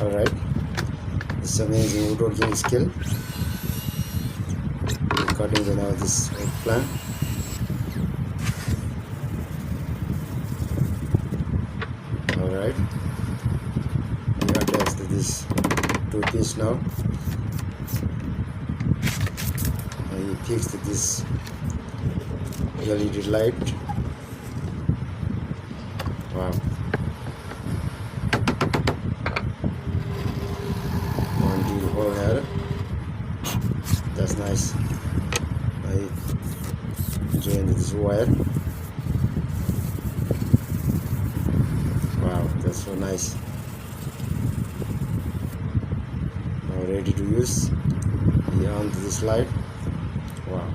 Alright, this amazing woodworking skill. We're cutting the now this eggplant. Alright, we attach this two-piece now. And you fix this LED light. Wow. One deal hole here. That's nice. I join this wire. Wow, that's so nice. Now ready to use. We on to this light. Wow.